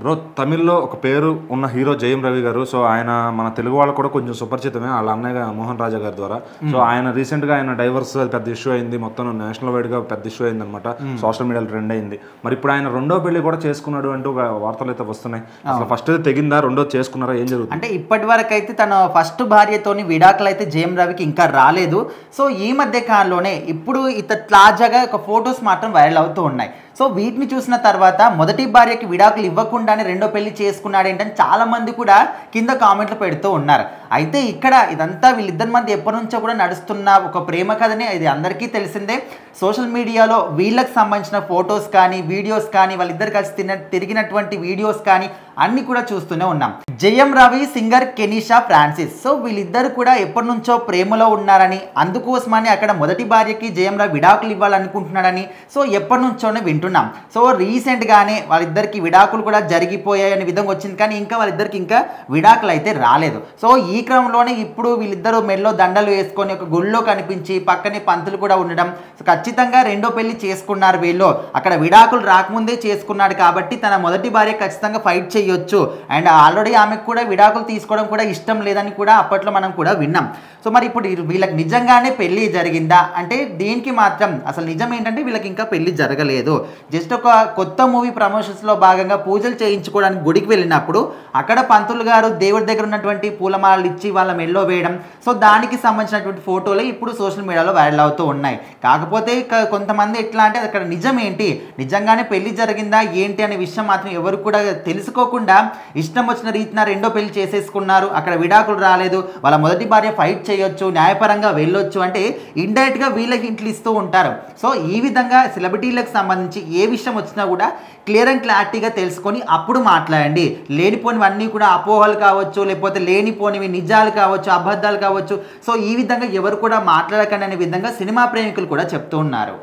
Bro తమిళ్లో ఒక పేరు ఉన్న హీరో జయం రవి గారు. సో ఆయన మన తెలుగు వాళ్ళు కూడా కొంచెం సుపరిచితమే వాళ్ళ అన్నయ్య మోహన్ రాజా గారి ద్వారా. సో ఆయన రీసెంట్గా ఆయన డైవర్స్ పెద్ద ఇష్యూ అయింది, మొత్తం నేషనల్ వైడ్గా పెద్ద ఇష్యూ అయింది అనమాట. సోషల్ మీడియాలో ట్రెండ్ అయింది. మరి ఇప్పుడు ఆయన రెండో పెళ్లి కూడా చేసుకున్నాడు అంటూ వార్తలు అయితే వస్తున్నాయి. అసలు ఫస్ట్ తెగిందా, రెండో చేసుకున్నారా, ఏం జరుగుతుంది? అంటే ఇప్పటి వరకు అయితే తన ఫస్ట్ భార్యతోని విడాకులు అయితే జయం రవికి ఇంకా రాలేదు. సో ఈ మధ్య కాలంలోనే ఇప్పుడు తాజాగా ఒక ఫొటోస్ మాత్రం వైరల్ అవుతూ ఉన్నాయి. సో వీటిని చూసిన తర్వాత మొదటి భార్యకి విడాకులు ఇవ్వకుండానే రెండో పెళ్లి చేసుకున్నాడు ఏంటని చాలా మంది కూడా కింద కామెంట్లు పెడుతూ ఉన్నారు. అయితే ఇక్కడ ఇదంతా వీళ్ళిద్దరి మధ్య ఎప్పటి నుంచో కూడా నడుస్తున్న ఒక ప్రేమ కథనే, ఇది అందరికీ తెలిసిందే. సోషల్ మీడియాలో వీళ్ళకి సంబంధించిన ఫొటోస్ కానీ వీడియోస్ కానీ వాళ్ళిద్దరు కలిసి తిరిగినటువంటి వీడియోస్ కానీ అన్ని కూడా చూస్తూనే ఉన్నాం. Jayam Ravi, singer Kenisha Francis. So వీళ్ళిద్దరు కూడా ఎప్పటి నుంచో ప్రేమలో ఉన్నారని, అందుకోసమని అక్కడ మొదటి భార్యకి జయం రవి విడాకులు ఇవ్వాలనుకుంటున్నాడని సో ఎప్పటి నుంచోనే వింటున్నాం. సో రీసెంట్గానే వాళ్ళిద్దరికి విడాకులు కూడా జరిగిపోయాయి అనే విధంగా వచ్చింది, కానీ ఇంకా వాళ్ళిద్దరికి ఇంకా విడాకులు అయితే రాలేదు. సో ఈ క్రమంలోనే ఇప్పుడు వీళ్ళిద్దరూ మెడలో దండలు వేసుకొని ఒక గుళ్ళో కనిపించి పక్కనే పంతులు కూడా ఉండడం. సో ఖచ్చితంగా రెండో పెళ్లి చేసుకున్నారు వీళ్ళు. అక్కడ విడాకులు రాకముందే చేసుకున్నాడు కాబట్టి తన మొదటి భార్య ఖచ్చితంగా ఫైట్ చేయొచ్చు. అండ్ ఆల్రెడీ ఆమెకు కూడా విడాకులు తీసుకోవడం కూడా ఇష్టం లేదని కూడా అప్పట్లో మనం కూడా విన్నాం. సో మరి ఇప్పుడు వీళ్ళకి నిజంగానే పెళ్లి జరిగిందా అంటే దీనికి మాత్రం అసలు నిజం ఏంటంటే వీళ్ళకి ఇంకా పెళ్లి జరగలేదు. జస్ట్ ఒక కొత్త మూవీ ప్రమోషన్స్లో భాగంగా పూజలు చేయించుకోవడానికి గుడికి వెళ్ళినప్పుడు అక్కడ పంతులు గారు దేవుడి దగ్గర ఉన్నటువంటి పూలమాలలు ఇచ్చి వాళ్ళ మెల్లో వేయడం. సో దానికి సంబంధించినటువంటి ఫోటోలు ఇప్పుడు సోషల్ మీడియాలో వైరల్ అవుతూ ఉన్నాయి. కాకపోతే కొంతమంది ఎట్లా అంటే అక్కడ నిజం ఏంటి, నిజంగానే పెళ్లి జరిగిందా ఏంటి అనే విషయం మాత్రం ఎవరు కూడా తెలుసుకోకుండా ఇష్టం వచ్చిన రీతిన రెండో పెళ్లి చేసేసుకున్నారు. అక్కడ విడాకులు రాలేదు, వాళ్ళ మొదటి భార్య ఫైట్ చేయొచ్చు, న్యాయపరంగా వెళ్ళొచ్చు అంటే ఇండైరెక్ట్గా వీళ్ళకి ఇంట్లు ఇస్తూ ఉంటారు. సో ఈ విధంగా సెలబ్రిటీలకు సంబంధించి ఏ విషయం వచ్చినా కూడా క్లియర్ అండ్ క్లారిటీగా తెలుసుకొని అప్పుడు మాట్లాడండి. లేనిపోనివన్నీ కూడా అపోహలు కావచ్చు, లేకపోతే లేనిపోనివి నిజాలు కావచ్చు, అబద్ధాలు కావచ్చు. సో ఈ విధంగా ఎవరు కూడా మాట్లాడకండి అనే విధంగా సినిమా ప్రేమికులు కూడా చెప్తూ ఉన్నారు.